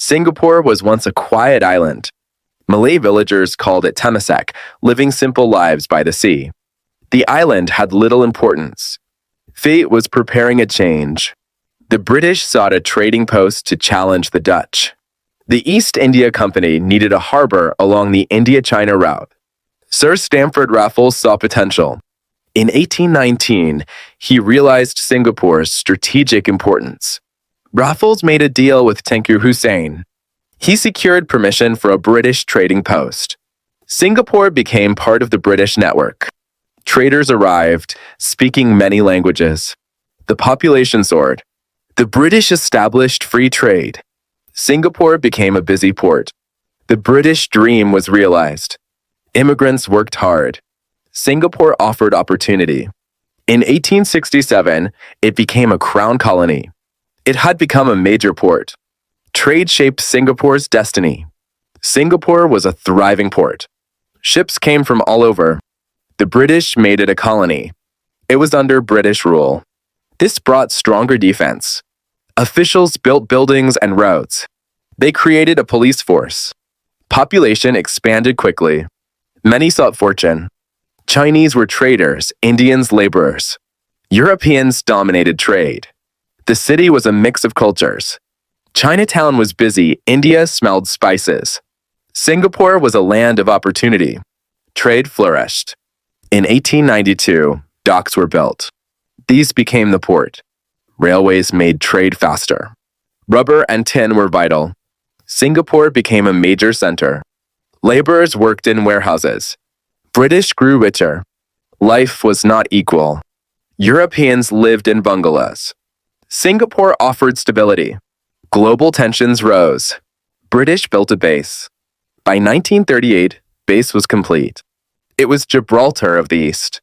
Singapore was once a quiet island. Malay villagers called it Temasek, living simple lives by the sea. The island had little importance. Fate was preparing a change. The British sought a trading post to challenge the Dutch. The East India Company needed a harbor along the India-China route. Sir Stamford Raffles saw potential. In 1819, he realized Singapore's strategic importance. Raffles made a deal with Tengku Hussein. He secured permission for a British trading post. Singapore became part of the British network. Traders arrived, speaking many languages. The population soared. The British established free trade. Singapore became a busy port. The British dream was realized. Immigrants worked hard. Singapore offered opportunity. In 1867, it became a crown colony. It had become a major port. Trade shaped Singapore's destiny. Singapore was a thriving port. Ships came from all over. The British made it a colony. It was under British rule. This brought stronger defense. Officials built buildings and roads. They created a police force. Population expanded quickly. Many sought fortune. Chinese were traders, Indians laborers. Europeans dominated trade. The city was a mix of cultures. Chinatown was busy, India smelled spices. Singapore was a land of opportunity. Trade flourished. In 1892, docks were built. These became the port. Railways made trade faster. Rubber and tin were vital. Singapore became a major center. Laborers worked in warehouses. British grew richer. Life was not equal. Europeans lived in bungalows. Singapore offered stability. Global tensions rose. British built a base. By 1938, base was complete. It was Gibraltar of the East.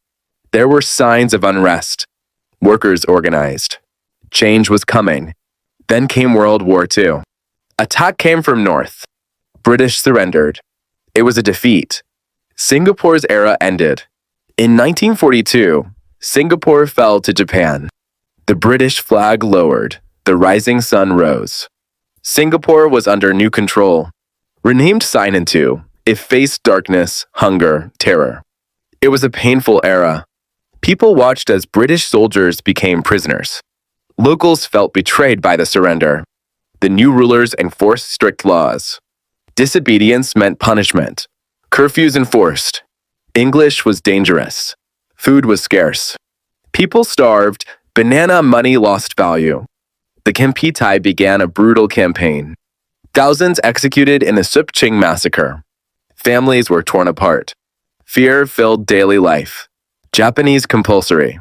There were signs of unrest. Workers organized. Change was coming. Then came World War II. Attack came from north. British surrendered. It was a defeat. Singapore's era ended. In 1942, Singapore fell to Japan. The British flag lowered. The rising sun rose. Singapore was under new control. Renamed Sinantu, it faced darkness, hunger, terror. It was a painful era. People watched as British soldiers became prisoners. Locals felt betrayed by the surrender. The new rulers enforced strict laws. Disobedience meant punishment. Curfews enforced. English was dangerous. Food was scarce. People starved. Banana money lost value. The Kempitai began a brutal campaign. Thousands executed in the Supching massacre. Families were torn apart. Fear filled daily life. Japanese compulsory.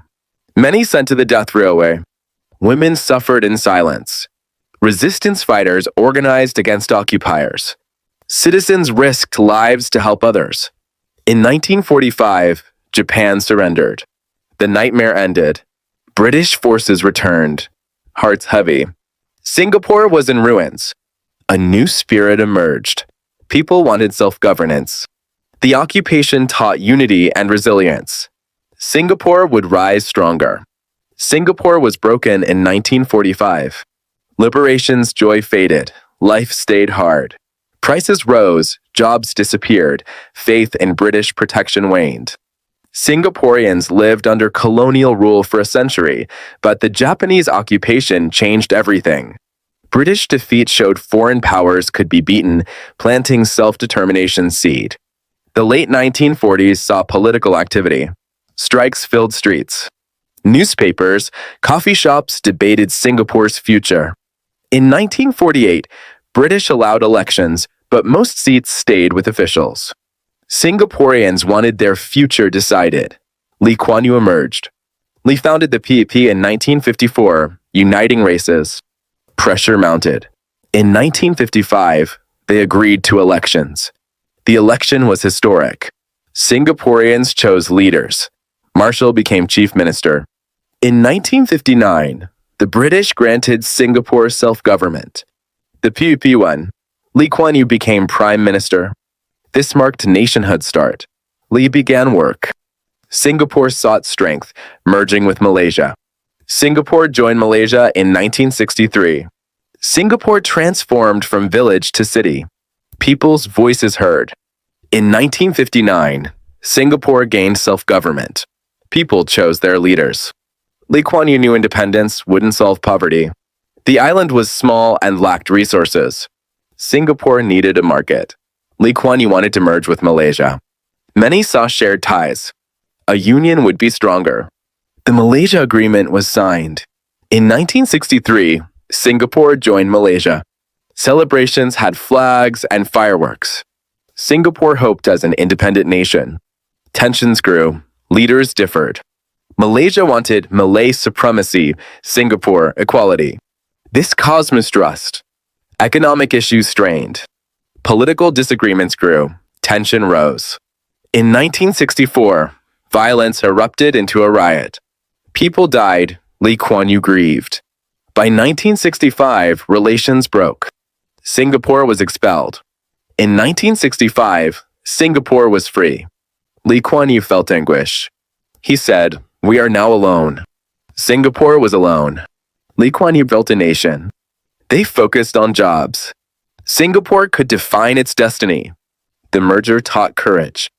Many sent to the death railway. Women suffered in silence. Resistance fighters organized against occupiers. Citizens risked lives to help others. In 1945, Japan surrendered. The nightmare ended. British forces returned. Hearts heavy. Singapore was in ruins. A new spirit emerged. People wanted self-governance. The occupation taught unity and resilience. Singapore would rise stronger. Singapore was broken in 1945. Liberation's joy faded. Life stayed hard. Prices rose, jobs disappeared, faith in British protection waned. Singaporeans lived under colonial rule for a century, but the Japanese occupation changed everything. British defeat showed foreign powers could be beaten, planting self-determination's seed. The late 1940s saw political activity. Strikes filled streets. Newspapers, coffee shops debated Singapore's future. In 1948, British allowed elections, but most seats stayed with officials. Singaporeans wanted their future decided. Lee Kuan Yew emerged. Lee founded the PEP in 1954, uniting races. Pressure mounted. In 1955, they agreed to elections. The election was historic. Singaporeans chose leaders. Marshall became chief minister. In 1959, the British granted Singapore self-government. The PEP won. Lee Kuan Yew became prime minister. This marked nationhood's start. Lee began work. Singapore sought strength, merging with Malaysia. Singapore joined Malaysia in 1963. Singapore transformed from village to city. People's voices heard. In 1959, Singapore gained self-government. People chose their leaders. Lee Kuan Yew knew independence wouldn't solve poverty. The island was small and lacked resources. Singapore needed a market. Lee Kuan Yew wanted to merge with Malaysia. Many saw shared ties. A union would be stronger. The Malaysia Agreement was signed. In 1963, Singapore joined Malaysia. Celebrations had flags and fireworks. Singapore hoped as an independent nation. Tensions grew. Leaders differed. Malaysia wanted Malay supremacy, Singapore equality. This caused mistrust. Economic issues strained. Political disagreements grew. Tension rose. In 1964, violence erupted into a riot. People died. Lee Kuan Yew grieved. By 1965, relations broke. Singapore was expelled. In 1965, Singapore was free. Lee Kuan Yew felt anguish. He said, "We are now alone." Singapore was alone. Lee Kuan Yew built a nation. They focused on jobs. Singapore could define its destiny. The merger taught courage.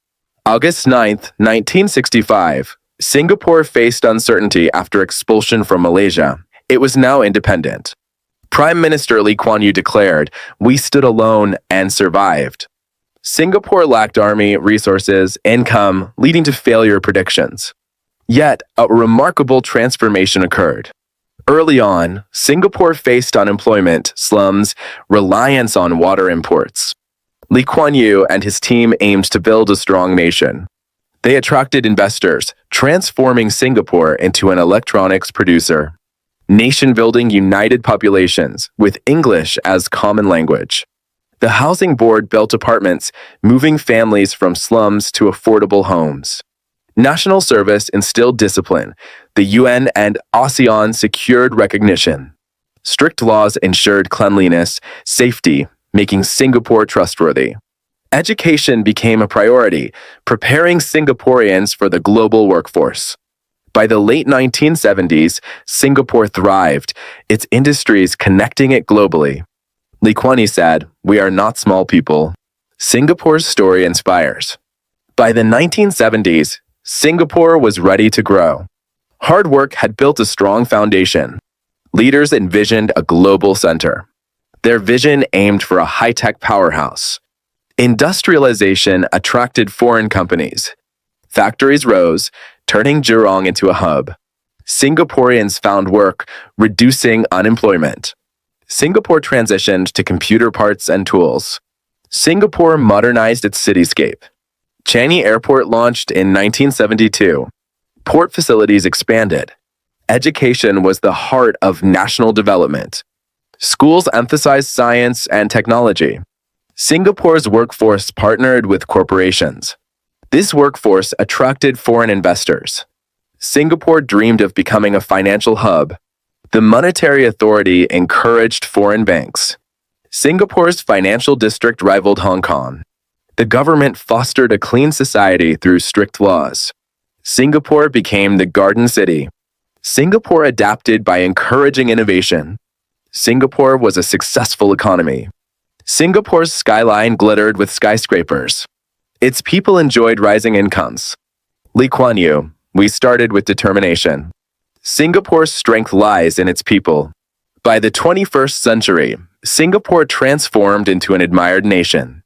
August 9th, 1965, Singapore faced uncertainty after expulsion from Malaysia. It was now independent. Prime Minister Lee Kuan Yew declared, "We stood alone and survived." Singapore lacked army, resources, income, leading to failure predictions. Yet, a remarkable transformation occurred. Early on, Singapore faced unemployment, slums, reliance on water imports. Lee Kuan Yew and his team aimed to build a strong nation. They attracted investors, transforming Singapore into an electronics producer. Nation-building united populations with English as common language. The housing board built apartments, moving families from slums to affordable homes. National service instilled discipline. The UN and ASEAN secured recognition. Strict laws ensured cleanliness, safety, making Singapore trustworthy. Education became a priority, preparing Singaporeans for the global workforce. By the late 1970s, Singapore thrived, its industries connecting it globally. Lee Kuan Yew said, "We are not small people." Singapore's story inspires. By the 1970s, Singapore was ready to grow. Hard work had built a strong foundation. Leaders envisioned a global center. Their vision aimed for a high-tech powerhouse. Industrialization attracted foreign companies. Factories rose, turning Jurong into a hub. Singaporeans found work, reducing unemployment. Singapore transitioned to computer parts and tools. Singapore modernized its cityscape. Changi Airport launched in 1972. Port facilities expanded. Education was the heart of national development. Schools emphasized science and technology. Singapore's workforce partnered with corporations. This workforce attracted foreign investors. Singapore dreamed of becoming a financial hub. The monetary authority encouraged foreign banks. Singapore's financial district rivaled Hong Kong. The government fostered a clean society through strict laws. Singapore became the Garden City. Singapore adapted by encouraging innovation. Singapore was a successful economy. Singapore's skyline glittered with skyscrapers. Its people enjoyed rising incomes. Lee Kuan Yew, "We started with determination." Singapore's strength lies in its people. By the 21st century, Singapore transformed into an admired nation.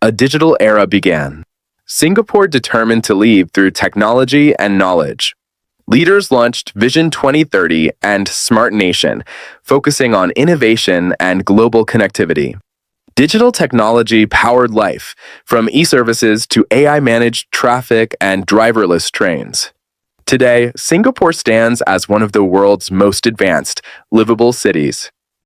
A digital era began. Singapore determined to lead through technology and knowledge. Leaders launched Vision 2030 and Smart Nation, focusing on innovation and global connectivity. Digital technology powered life, from e-services to AI-managed traffic and driverless trains. Today, Singapore stands as one of the world's most advanced, livable cities.